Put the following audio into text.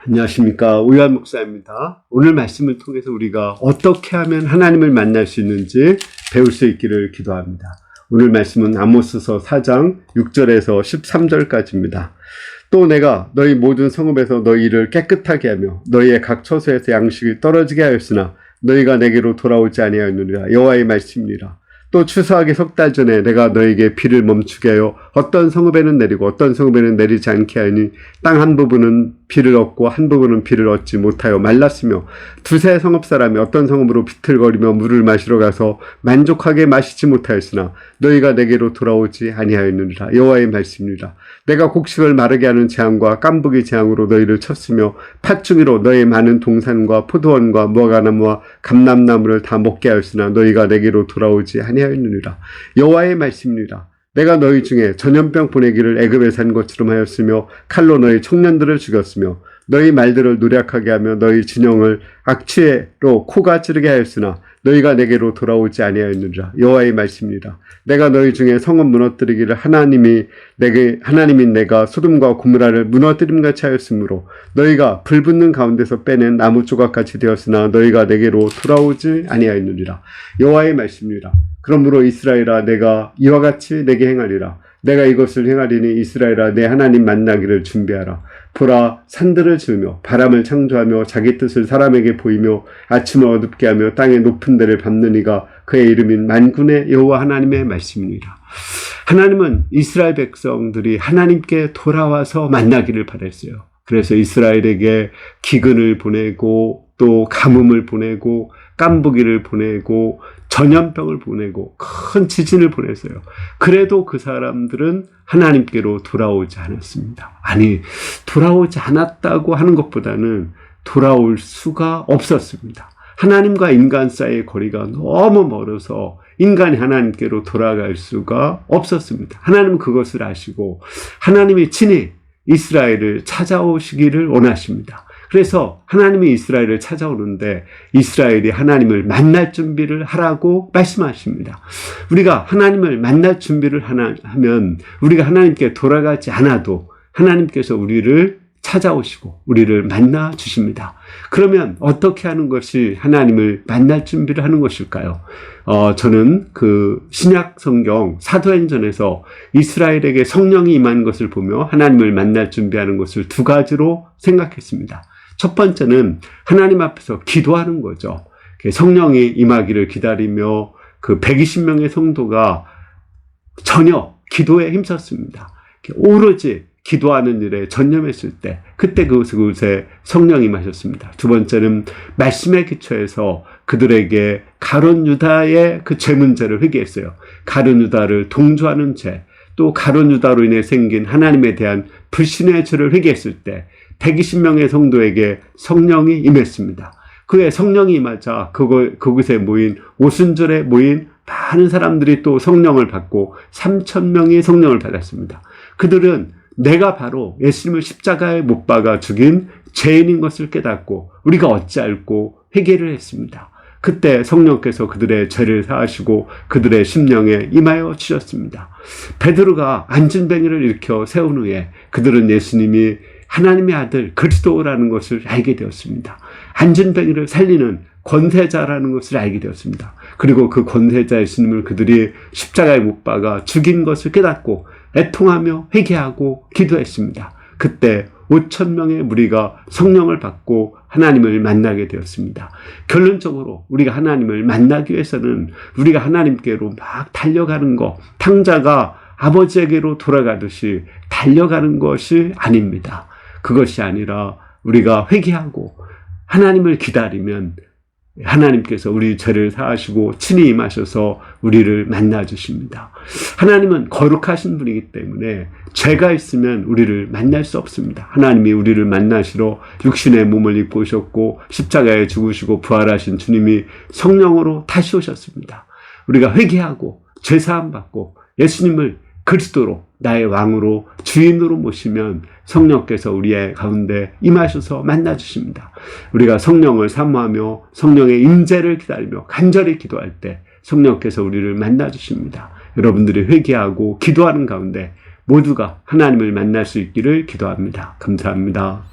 안녕하십니까. 오유한 목사입니다. 오늘 말씀을 통해서 우리가 어떻게 하면 하나님을 만날 수 있는지 배울 수 있기를 기도합니다. 오늘 말씀은 아모스서 4장 6절에서 13절까지입니다. 또 내가 너희 모든 성읍에서 너희를 깨끗하게 하며 너희의 각 처소에서 양식이 떨어지게 하였으나 너희가 내게로 돌아오지 아니하였느니라. 여호와의 말씀이니라. 또 추수하기 석 달 전에 내가 너에게 비를 멈추게 하여 어떤 성읍에는 내리고 어떤 성읍에는 내리지 않게 하니 땅 한 부분은 비를 얻고 한 부분은 비를 얻지 못하여 말랐으며 두세 성읍 사람이 어떤 성읍으로 비틀거리며 물을 마시러 가서 만족하게 마시지 못하였으나 너희가 내게로 돌아오지 아니하였느니라. 여호와의 말씀이니라. 내가 곡식을 마르게 하는 재앙과 깐부기 재앙으로 너희를 쳤으며 팥중이로 너희 많은 동산과 포도원과 무화과나무와 감람나무를 다 먹게 하였으나 너희가 내게로 돌아오지 아니하였느니라. 여호와의 말씀이니라. 내가 너희 중에 전염병 보내기를 애굽에 산 것처럼 하였으며 칼로 너희 청년들을 죽였으며 너희 말들을 노략하게 하며 너희 진영을 악취로 코가 찌르게 하였으나 너희가 내게로 돌아오지 아니하였느니라. 여호와의 말씀이니라. 내가 너희 중에 성읍 무너뜨리기를 하나님인 내가 소돔과 고모라를 무너뜨림같이 하였으므로 너희가 불붙는 가운데서 빼낸 나무 조각같이 되었으나 너희가 내게로 돌아오지 아니하였느니라. 여호와의 말씀이니라. 그러므로 이스라엘아, 내가 이와 같이 내게 행하리라. 내가 이것을 행하리니 이스라엘아, 내 하나님 만나기를 준비하라. 보라, 산들을 지으며 바람을 창조하며 자기 뜻을 사람에게 보이며 아침을 어둡게 하며 땅의 높은 데를 밟는 이가 그의 이름인 만군의 여호와 하나님의 말씀이니라. 하나님은 이스라엘 백성들이 하나님께 돌아와서 만나기를 바랬어요. 그래서 이스라엘에게 기근을 보내고 또 가뭄을 보내고 깐부기를 보내고 전염병을 보내고 큰 지진을 보냈어요. 그래도 그 사람들은 하나님께로 돌아오지 않았습니다. 아니, 돌아오지 않았다고 하는 것보다는 돌아올 수가 없었습니다. 하나님과 인간 사이의 거리가 너무 멀어서 인간이 하나님께로 돌아갈 수가 없었습니다. 하나님은 그것을 아시고 하나님이 친히 이스라엘을 찾아오시기를 원하십니다. 그래서 하나님이 이스라엘을 찾아오는데 이스라엘이 하나님을 만날 준비를 하라고 말씀하십니다. 우리가 하나님을 만날 준비를 하면 우리가 하나님께 돌아가지 않아도 하나님께서 우리를 찾아오시고 우리를 만나 주십니다. 그러면 어떻게 하는 것이 하나님을 만날 준비를 하는 것일까요? 저는 그 신약 성경 사도행전에서 이스라엘에게 성령이 임한 것을 보며 하나님을 만날 준비하는 것을 두 가지로 생각했습니다. 첫 번째는 하나님 앞에서 기도하는 거죠. 성령이 임하기를 기다리며 그 120명의 성도가 전혀 기도에 힘썼습니다. 오로지 기도하는 일에 전념했을 때 그때 그곳에 성령이 임하셨습니다. 두 번째는 말씀에 기초해서 그들에게 가룟 유다의 그 죄 문제를 회개했어요. 가룟 유다를 동조하는 죄, 또 가룟 유다로 인해 생긴 하나님에 대한 불신의 죄를 회개했을 때 120명의 성도에게 성령이 임했습니다. 그의 성령이 임하자 그곳에 모인 오순절에 모인 많은 사람들이 또 성령을 받고 3,000명이 성령을 받았습니다. 그들은 내가 바로 예수님을 십자가에 못 박아 죽인 죄인인 것을 깨닫고 우리가 어찌할꼬 회개를 했습니다. 그때 성령께서 그들의 죄를 사하시고 그들의 심령에 임하여 주셨습니다. 베드로가 안진뱅이를 일으켜 세운 후에 그들은 예수님이 하나님의 아들 그리스도라는 것을 알게 되었습니다. 안진뱅이를 살리는 권세자라는 것을 알게 되었습니다. 그리고 그 권세자 예수님을 그들이 십자가에 못 박아 죽인 것을 깨닫고 애통하며 회개하고 기도했습니다. 그때 5,000명의 무리가 성령을 받고 하나님을 만나게 되었습니다. 결론적으로 우리가 하나님을 만나기 위해서는 우리가 하나님께로 막 달려가는 것, 탕자가 아버지에게로 돌아가듯이 달려가는 것이 아닙니다. 그것이 아니라 우리가 회개하고 하나님을 기다리면 하나님께서 우리 죄를 사하시고 친히 임하셔서 우리를 만나 주십니다. 하나님은 거룩하신 분이기 때문에 죄가 있으면 우리를 만날 수 없습니다. 하나님이 우리를 만나시러 육신의 몸을 입고 오셨고 십자가에 죽으시고 부활하신 주님이 성령으로 다시 오셨습니다. 우리가 회개하고 죄 사함 받고 예수님을 그리스도로 나의 왕으로 주인으로 모시면 성령께서 우리의 가운데 임하셔서 만나주십니다. 우리가 성령을 사모하며 성령의 임재를 기다리며 간절히 기도할 때 성령께서 우리를 만나주십니다. 여러분들이 회개하고 기도하는 가운데 모두가 하나님을 만날 수 있기를 기도합니다. 감사합니다.